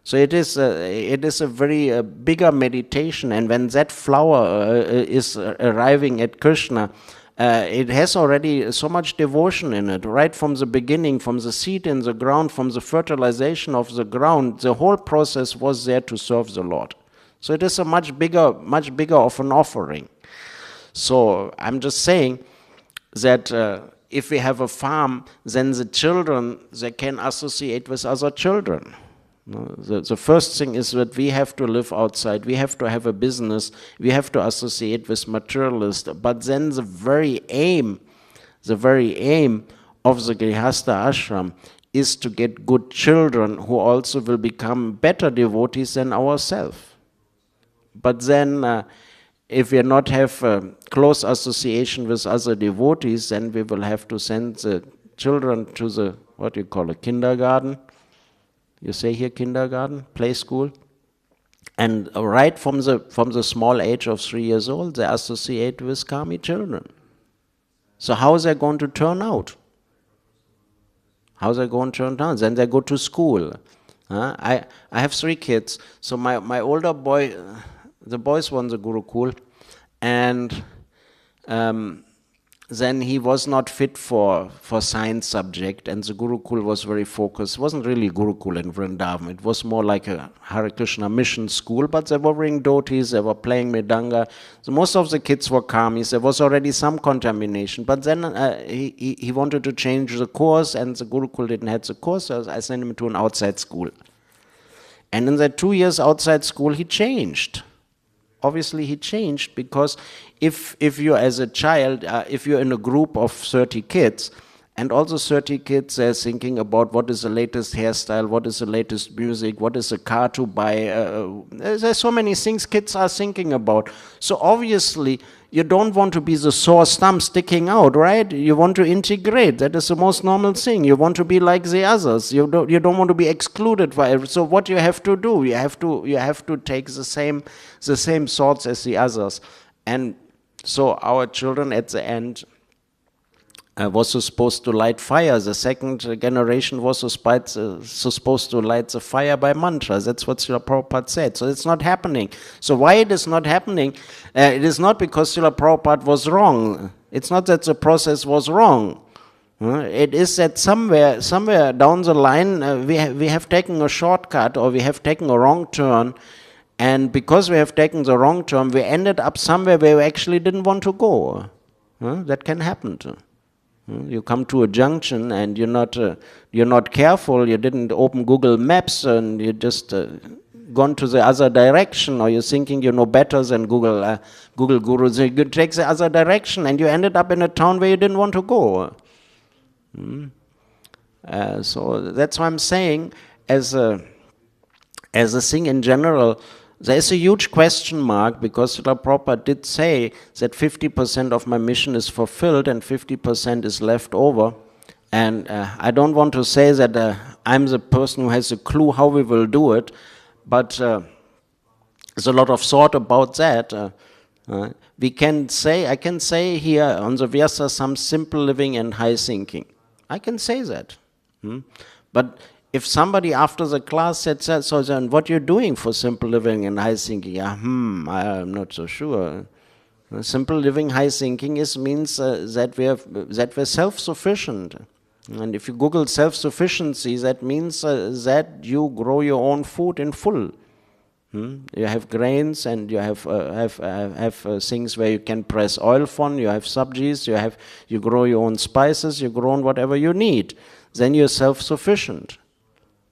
So it is a very bigger meditation, and when that flower is arriving at Krishna, it has already so much devotion in it, right from the beginning, from the seed in the ground, from the fertilization of the ground, the whole process was there to serve the Lord. So it is a much bigger of an offering. So I'm just saying that if we have a farm, then the children, they can associate with other children. The first thing is that we have to live outside, we have to have a business, we have to associate with materialists, but then the very aim of the Grihastha ashram is to get good children who also will become better devotees than ourselves. But then if we not have close association with other devotees, then we will have to send the children to the, what you call a kindergarten. You say here kindergarten, play school, and right from the small age of 3 years old, they associate with kami children. So how is they going to turn out? How is they going to turn out? Then they go to school. I have 3 kids. So my older boy, the boys were in the Gurukul, and then he was not fit for science subject, and the Gurukul was very focused. It wasn't really Gurukul in Vrindavan. It was more like a Hare-Krishna mission school, but they were wearing dhotis, they were playing mridanga. So most of the kids were kamis. There was already some contamination, but then he wanted to change the course, and the Gurukul didn't have the course, so I sent him to an outside school. And in that 2 years outside school, he changed. Obviously he changed, because if you're as a child, if you're in a group of 30 kids, and also 30 kids are thinking about what is the latest hairstyle, what is the latest music, what is a car to buy, there's so many things kids are thinking about. So obviously you don't want to be the sore stump sticking out, right? You want to integrate. That is the most normal thing. You want to be like the others. You don't want to be excluded by it. So what you have to do, you have to take the same thoughts as the others. And so our children at the end was supposed to light fire. The second generation was supposed to light the fire by mantra. That's what Srila Prabhupada said. So it's not happening. So why it is not happening? It is not because Srila Prabhupada was wrong. It's not that the process was wrong. It is that somewhere down the line we have taken a shortcut, or we have taken a wrong turn, And because we have taken the wrong turn, we ended up somewhere where we actually didn't want to go. That can happen too. You come to a junction and you're not careful, you didn't open Google Maps and you just gone to the other direction, or you're thinking you know better than Google gurus. You take the other direction and you ended up in a town where you didn't want to go. So that's why I'm saying, as a thing in general, there's a huge question mark, because Srila Prabhupada did say that 50% of my mission is fulfilled and 50% is left over. And I don't want to say that I'm the person who has a clue how we will do it, but there's a lot of thought about that. I can say here on the Vyasa some simple living and high thinking. I can say that. But if somebody after the class said, so then what you're doing for simple living and high thinking? I'm not so sure. Simple living, high thinking means that we're self-sufficient. And if you Google self-sufficiency, that means that you grow your own food in full. You have grains and you have things where you can press oil from, you have subsies, you grow your own spices, you grow on whatever you need. Then you're self-sufficient.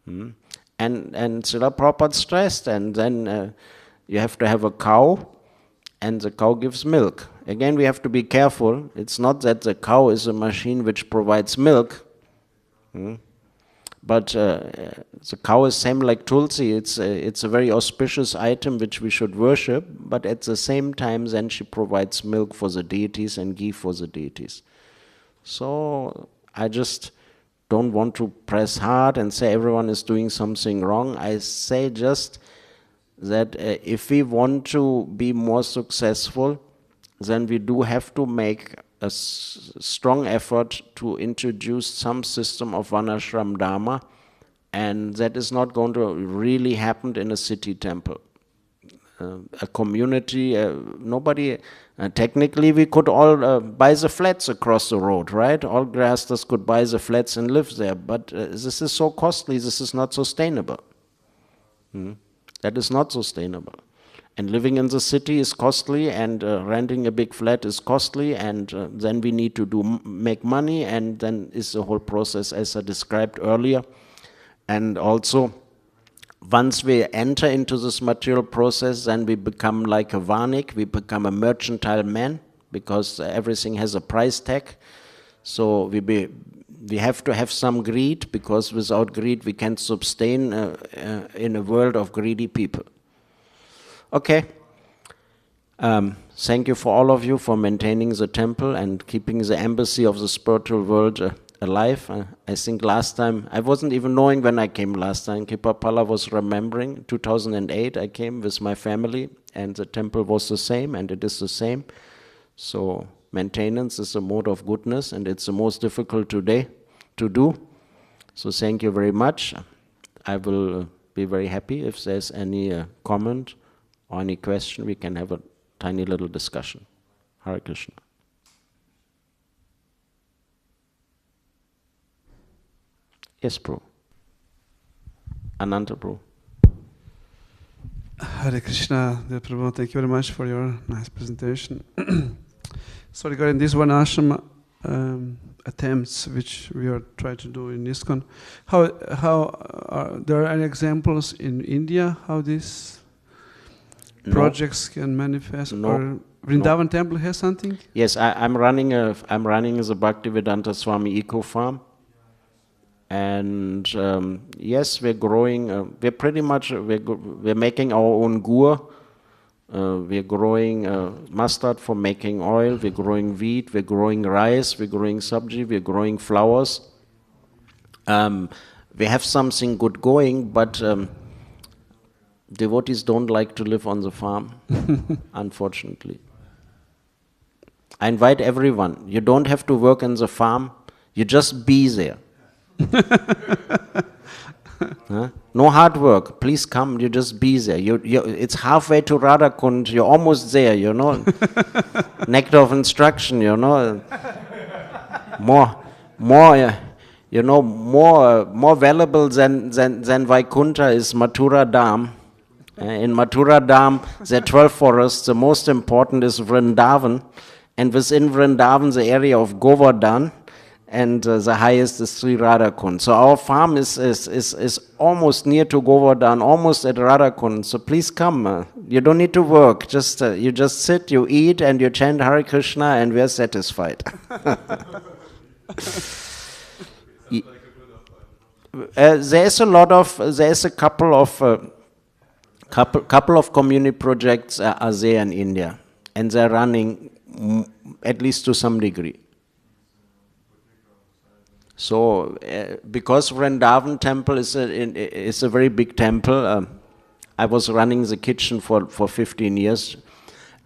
And Srila Prabhupada stressed, and then you have to have a cow, and the cow gives milk. Again, we have to be careful. It's not that the cow is a machine which provides milk, but the cow is same like Tulsi. It's a very auspicious item which we should worship, but at the same time then she provides milk for the deities and ghee for the deities. So I just don't want to press hard and say everyone is doing something wrong. I say just that if we want to be more successful, then we do have to make a strong effort to introduce some system of Varnashram Dharma, and that is not going to really happen in a city temple. A community, nobody, technically we could all buy the flats across the road, right? All grihasthas could buy the flats and live there, but this is so costly, this is not sustainable. That is not sustainable. And living in the city is costly, and renting a big flat is costly, and then we need to make money, and then is the whole process as I described earlier. And also, once we enter into this material process, then we become like a varnik, we become a mercantile man, because everything has a price tag. So we have to have some greed, because without greed we can't sustain in a world of greedy people. Okay. Thank you for all of you for maintaining the temple and keeping the embassy of the spiritual world alive. I think last time, I wasn't even knowing when I came last time. Kipapala was remembering, 2008 I came with my family, and the temple was the same, and it is the same. So maintenance is a mode of goodness, and it's the most difficult today to do. So thank you very much. I will be very happy if there's any comment or any question. We can have a tiny little discussion. Hare Krishna. Yes, Prabhu. Ananta Prabhu. Hare Krishna, dear Prabhu, thank you very much for your nice presentation. So regarding this one ashram attempts which we are trying to do in ISKCON, there are any examples in India how these projects can manifest? No. Or Vrindavan temple has something? Yes, I'm running as a Bhaktivedanta Swami eco farm. And yes, we're growing. We're pretty much we're making our own gur. We're growing mustard for making oil. We're growing wheat. We're growing rice. We're growing sabji. We're growing flowers. We have something good going, but devotees don't like to live on the farm, unfortunately. I invite everyone. You don't have to work in the farm. You just be there. No hard work. Please come. You just be there. It's halfway to Radhakund. You're almost there. You know, nectar of instruction. You know, more. You know, more valuable than Vaikuntha is Mathura Dham. In Mathura Dham, there are 12 forests. The most important is Vrindavan. And within Vrindavan, the area of Govardhan. And the highest is Sri Radhakund. So our farm is almost near to Govardhan, almost at Radhakund. So please come. You don't need to work. Just you just sit, you eat, and you chant Hare-Krishna, and we are satisfied. There's a couple of community projects are there in India, and they're running at least to some degree. So, because Vrindavan temple is a very big temple, I was running the kitchen for 15 years.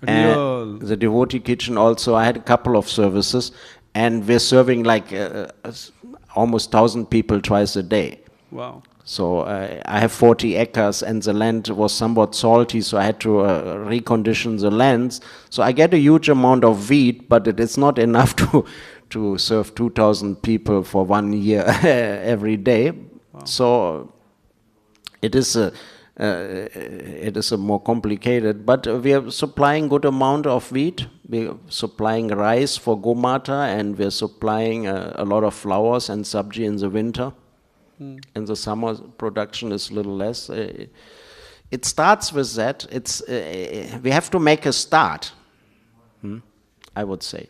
And the devotee kitchen also, I had a couple of services, and we're serving like almost 1,000 people twice a day. Wow. So I have 40 acres, and the land was somewhat salty, so I had to recondition the lands. So I get a huge amount of wheat, but it is not enough to serve 2,000 people for 1 year every day. Wow. So it is a more complicated, but we are supplying good amount of wheat. We are supplying rice for Gomata, and we are supplying a lot of flowers and sabji in the winter. In the summer, production is a little less. It starts with that. We have to make a start, I would say.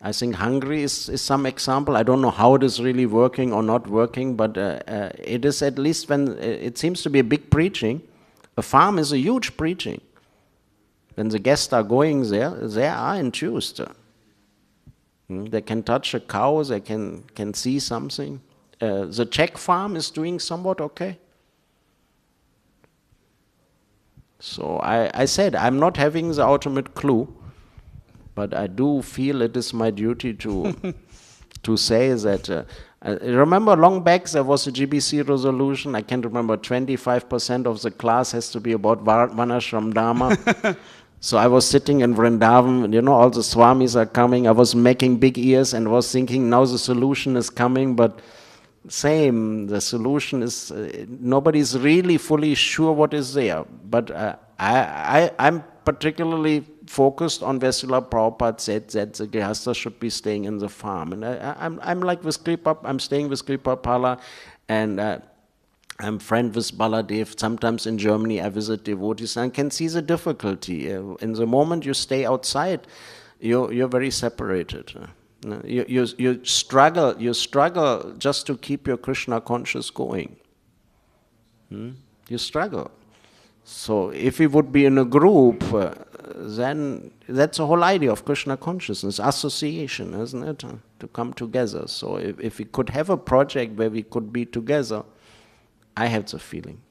I think Hungary is some example. I don't know how it is really working or not working, but it is at least when it seems to be a big preaching. A farm is a huge preaching. When the guests are going there, they are enthused. They can touch a cow, they can see something. The Czech farm is doing somewhat okay. So I said, I'm not having the ultimate clue, but I do feel it is my duty to say that. Remember, long back there was a GBC resolution. I can't remember, 25% of the class has to be about Varnashram Dharma. So I was sitting in Vrindavan, all the Swamis are coming. I was making big ears and was thinking, now the solution is coming, but same, the solution is, nobody's really fully sure what is there. But I'm particularly focused on where Srila Prabhupada said that the Grihastha should be staying in the farm. And I'm like with Kripa, I'm staying with Kripa Pala, and I'm friend with Baladev. Sometimes in Germany I visit devotees and can see the difficulty. In the moment you stay outside, you're very separated. You struggle just to keep your Krishna conscious going. You struggle. So if we would be in a group, then that's the whole idea of Krishna consciousness, association, isn't it? To come together. So if we could have a project where we could be together, I have the feeling.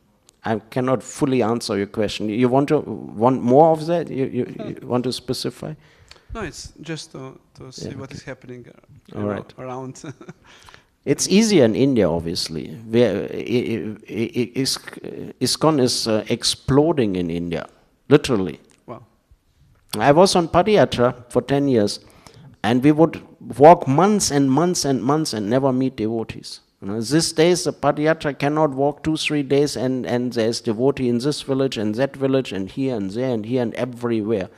I cannot fully answer your question. You want more of that? You want to specify? No, it's just to see what is happening around. It's easier in India, obviously. Where ISKCON is exploding in India, literally. Wow. I was on Padayatra for 10 years, and we would walk months and months and months and never meet devotees. These days, the Padayatra cannot walk 2-3 days, and there's devotee in this village and that village and here and there and here and everywhere.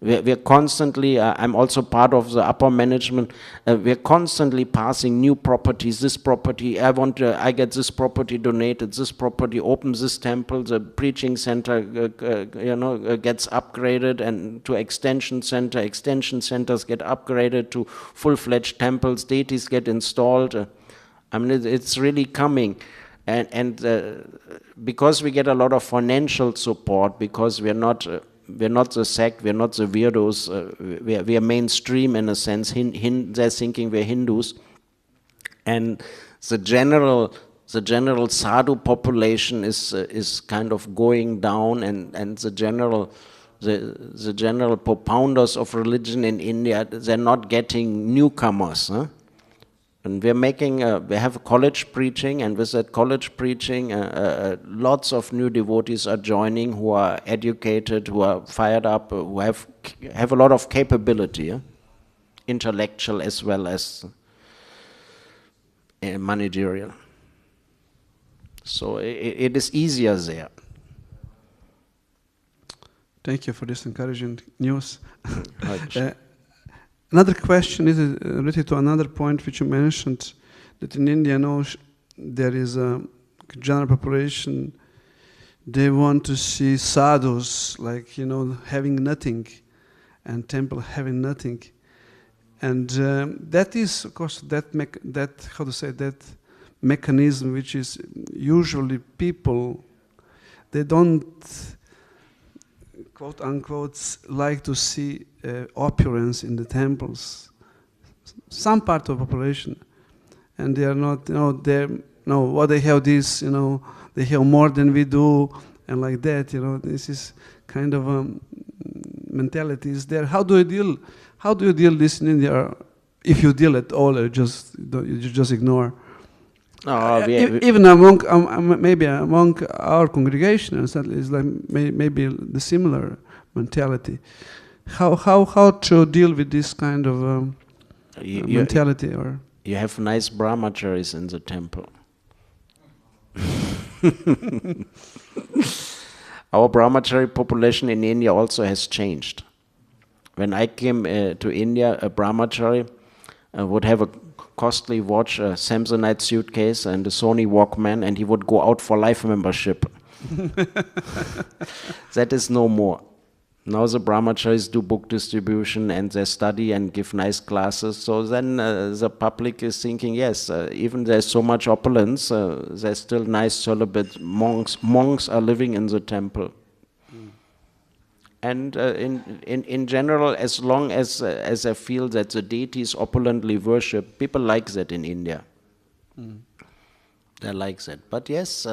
We're constantly, I'm also part of the upper management, we're constantly passing new properties, this property, I get this property donated, this property, open this temple, the preaching center, gets upgraded and to extension centers get upgraded to full-fledged temples, deities get installed. I mean, it's really coming. And because we get a lot of financial support, because we're not the sect, we're not the weirdos, we are mainstream in a sense. They're thinking we're Hindus, and the general sadhu population is kind of going down, and the general propounders of religion in India, they're not getting newcomers. And we have college preaching, and with that college preaching, lots of new devotees are joining who are educated, who are fired up, who have a lot of capability, intellectual as well as managerial. So it is easier there. Thank you for this encouraging news. Hare-Krishna. Another question is related to another point which you mentioned, that in India now there is a general population, they want to see sadhus, like, having nothing, and temple having nothing. And that is, of course, that mechanism which is usually people, they don't, quote unquote, like to see opulence in the temples. Some part of the population, and they are not, what they have this, they have more than we do, and like that, this is kind of mentality is there. How do you deal this in India? If you deal at all, or you just ignore. Even maybe among our congregation, it's like maybe the similar mentality. How to deal with this kind of mentality? Or you have nice brahmacharis in the temple. Our brahmachari population in India also has changed. When I came to India, a brahmachari would have a costly watch, a Samsonite suitcase, and a Sony Walkman, and he would go out for life membership. That is no more. Now the brahmacharis do book distribution and they study and give nice classes. So then the public is thinking, yes, even there's so much opulence, there's still nice celibate monks. Monks are living in the temple. And in general, as long as I feel that the deity is opulently worshipped, people like that in India. They like that. But yes,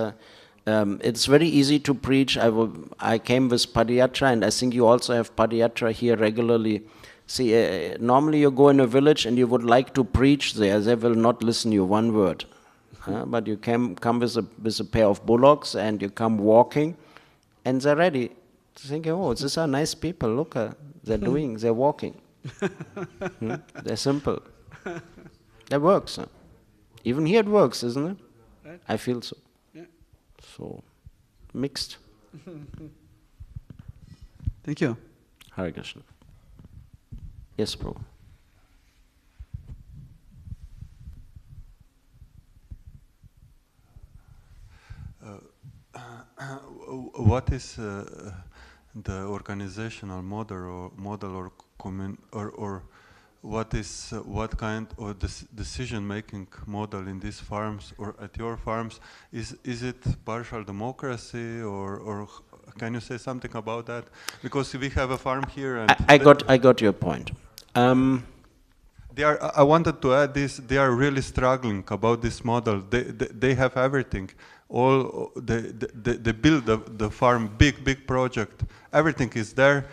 it's very easy to preach. I came with Padayatra, and I think you also have Padayatra here regularly. See, normally you go in a village and you would like to preach there. They will not listen you one word. But you come with a pair of bullocks and you come walking, and they're ready. Thinking, oh, these are nice people. Look, they're walking. They're simple. That works. Even here it works, isn't it? Right. I feel so. Yeah. So, mixed. Thank you. Hare-Krishna. Yes, Prabhu. What is the organizational model or what kind of decision-making model in these farms or at your farms? Is it partial democracy or can you say something about that? Because we have a farm here, and I got your point. I wanted to add this. They are really struggling about this model. They have everything. They build the farm, big project. Everything is there.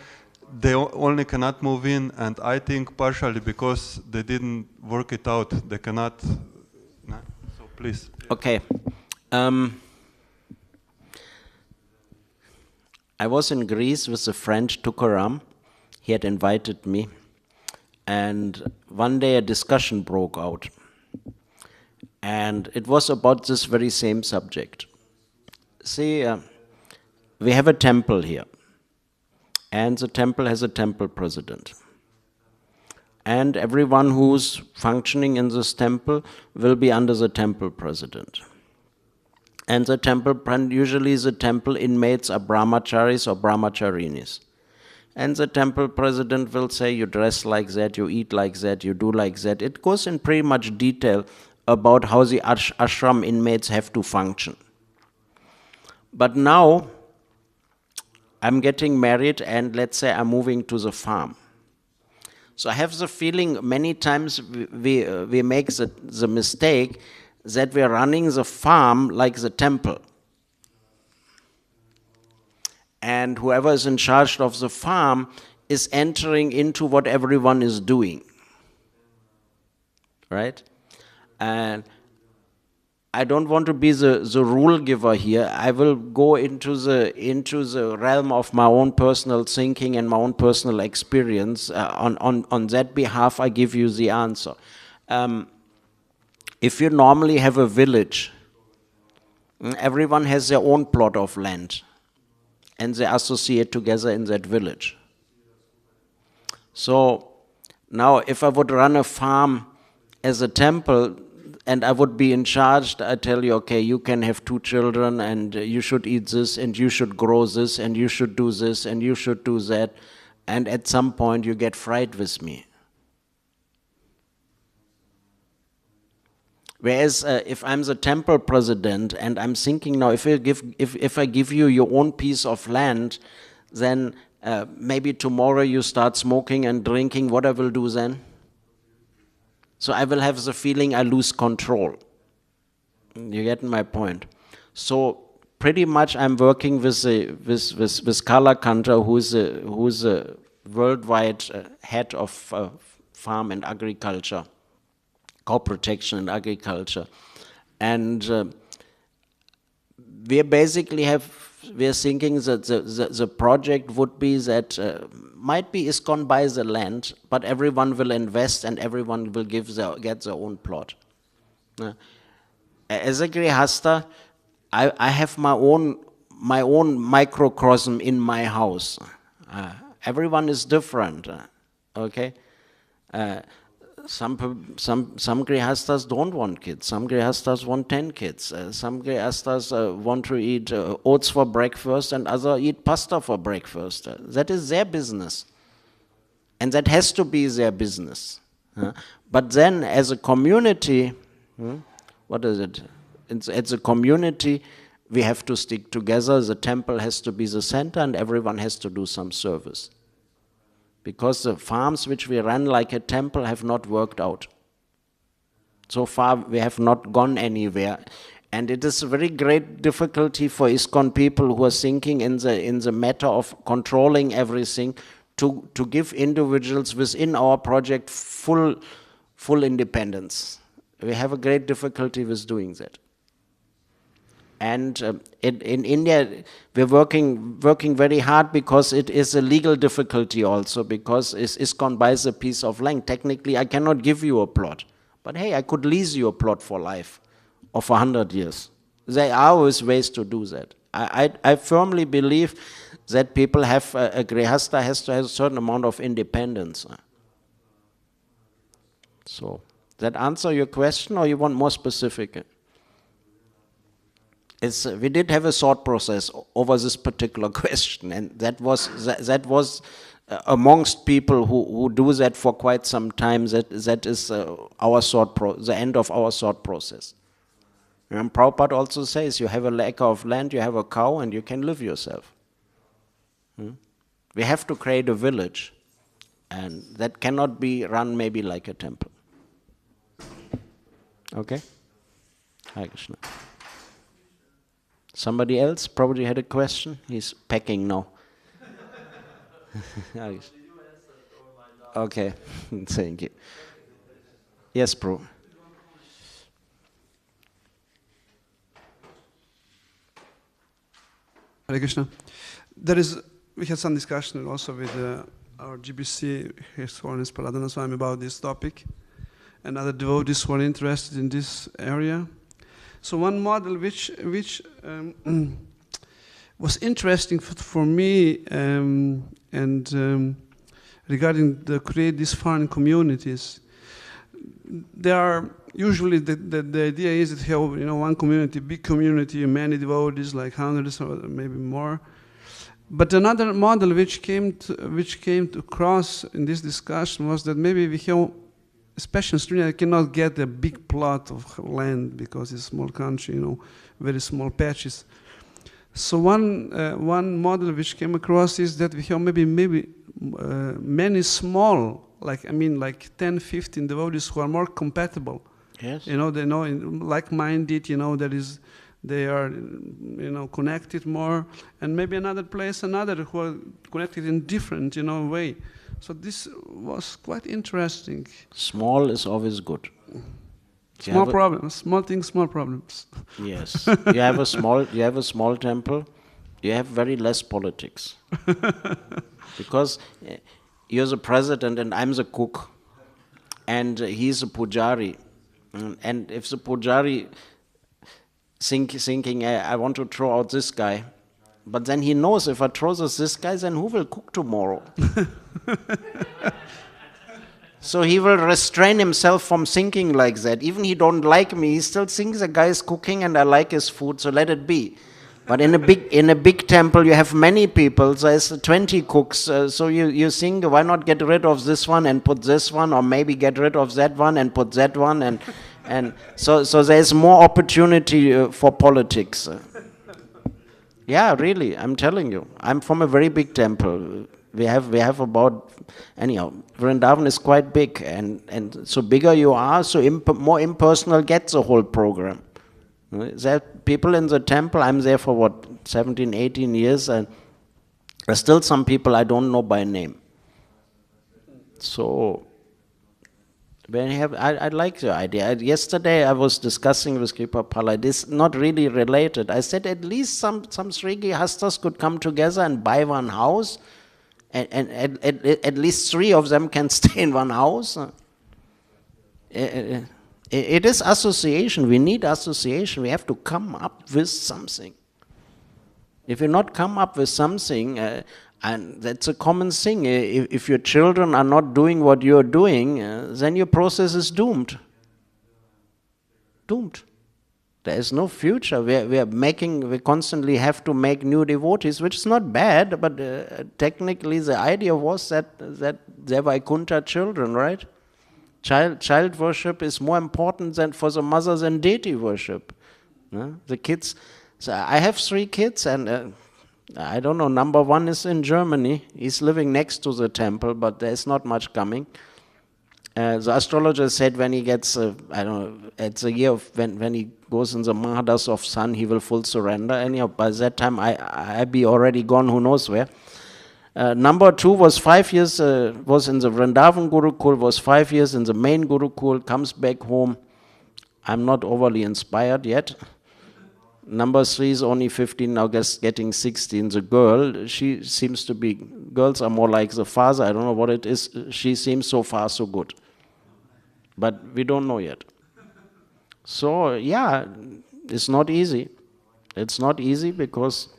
They only cannot move in, and I think partially because they didn't work it out, they cannot. No? So please. Okay. I was in Greece with a friend, Tukaram. He had invited me, and one day a discussion broke out. And it was about this very same subject. See, we have a temple here. And the temple has a temple president. And everyone who's functioning in this temple will be under the temple president. And the temple, usually the temple inmates are brahmacharis or brahmacharinis. And the temple president will say, you dress like that, you eat like that, you do like that. It goes in pretty much detail about how the ashram inmates have to function. But now, I'm getting married and let's say I'm moving to the farm. So I have the feeling many times we make the mistake that we're running the farm like the temple. And whoever is in charge of the farm is entering into what everyone is doing. Right? And I don't want to be the rule giver here. I will go into the realm of my own personal thinking and my own personal experience. On that behalf, I give you the answer. If you normally have a village, everyone has their own plot of land. and they associate together in that village. So now if I would run a farm as a temple and I would be in charge, I tell you, okay, you can have 2 children and you should eat this and you should grow this and you should do this and you should do that, and at some point you get fried with me. Whereas if I'm the temple president and I'm thinking now, if I give you your own piece of land, then maybe tomorrow you start smoking and drinking, what I will do then? So I will have the feeling I lose control. You get my point? So pretty much I'm working with Kalakanta, who's a worldwide head of farm and agriculture, crop protection and agriculture. And we're thinking that the project would be that might be ISKCON buys the land, but everyone will invest and everyone will get their own plot. As a Grihasta, I have my own microcosm in my house. Everyone is different, okay? Some Grihastas don't want kids. Some Grihastas want 10 kids. Some Grihastas want to eat oats for breakfast and others eat pasta for breakfast. That is their business. And that has to be their business. But then as a community, what is it? As a community, we have to stick together. The temple has to be the center and everyone has to do some service. Because the farms which we run like a temple have not worked out. So far we have not gone anywhere. And it is a very great difficulty for ISKCON people who are thinking in the matter of controlling everything to give individuals within our project full independence. We have a great difficulty with doing that. And in India, we're working very hard because it is a legal difficulty also, because ISKCON buys a piece of land. Technically, I cannot give you a plot. But hey, I could lease you a plot for life or for 100 years. There are always ways to do that. I firmly believe that people have, a Grihasta has to have a certain amount of independence. So, that answer your question or you want more specific? We did have a thought process over this particular question, and that was amongst people who do that for quite some time. That is the end of our thought process. And Prabhupada also says, you have a acre of land, you have a cow, and you can live yourself. We have to create a village, and that cannot be run maybe like a temple. Okay? Hare-krishna. Somebody else probably had a question? He's packing now. Okay, thank you. Yes, bro. Hare Krishna. We had some discussion also with our GBC, His Holiness Praladana Swami, about this topic, and other devotees who are interested in this area. So one model which was interesting for me regarding create these foreign communities, there are usually the idea is that you have one community, big community, many devotees, like hundreds or maybe more. But another model which came to cross in this discussion was that maybe we have, especially in Sri Lanka, cannot get a big plot of land because it's a small country, very small patches. So one model which came across is that we have maybe many small, like 10, 15 devotees who are more compatible. Yes. They know like-minded. They are connected more, and maybe another place, another who are connected in different way. So this was quite interesting. Small is always good. Small problems, small things, small problems. Yes, you have a small temple. You have very less politics, because you're the president and I'm the cook, and he's a pujari, and if the pujari thinking I want to throw out this guy, But then he knows if I throw this guy, then who will cook tomorrow? So he will restrain himself from thinking like that. Even he don't like me, he still thinks the guy is cooking and I like his food, so let it be. But in a big temple, you have many people. So there's 20 cooks. So you think, why not get rid of this one and put this one, or maybe get rid of that one and put that one, and so there's more opportunity for politics. Yeah, really, I'm telling you. I'm from a very big temple. We have about, anyhow, Vrindavan is quite big, and so bigger you are, so more impersonal gets the whole program. There are people in the temple, I'm there for 17, 18 years, and there's still some people I don't know by name. So, I like the idea. Yesterday I was discussing with Kripapala, it is not really related. I said at least some Sri Grihasthas could come together and buy one house, and at least 3 of them can stay in one house. It is association. We need association. We have to come up with something. If you not come up with something, and that's a common thing, if your children are not doing what you're doing, then your process is doomed. Doomed. There is no future. We constantly have to make new devotees, which is not bad, but technically the idea was that they were Vaikuntha children, right? Child worship is more important than for the mothers than deity worship. The kids, so I have 3 kids, and I don't know, number 1 is in Germany. He's living next to the temple, but there's not much coming. The astrologer said when he gets, I don't know, it's a year of when he goes in the Mahadas of Sun, he will full surrender. Anyhow, by that time I be already gone, who knows where. Number 2 was 5 years, was in the Vrindavan Gurukul, was 5 years in the main Gurukul, comes back home. I'm not overly inspired yet. Number 3 is only 15, now getting 16. The girl, she seems to be, girls are more like the father, I don't know what it is. She seems so far so good. But we don't know yet. So, yeah, it's not easy. It's not easy because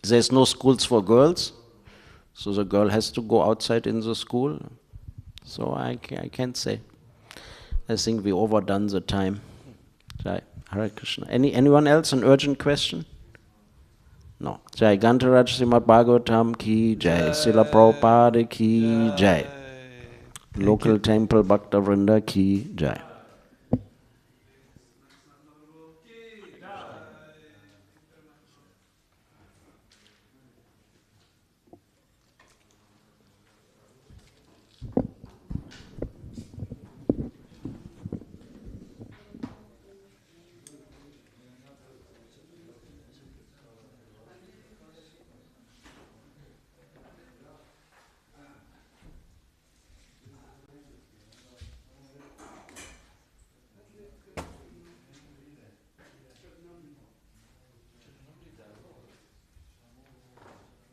there's no schools for girls. So the girl has to go outside in the school. So I can't say. I think we overdone the time. Jai Hare-Krishna. Anyone else an urgent question? No. Jai Gantaraj Srimad Bhagavatam ki jai. Srila Prabhupada ki jai. Local temple Bhakta Vrinda ki jai.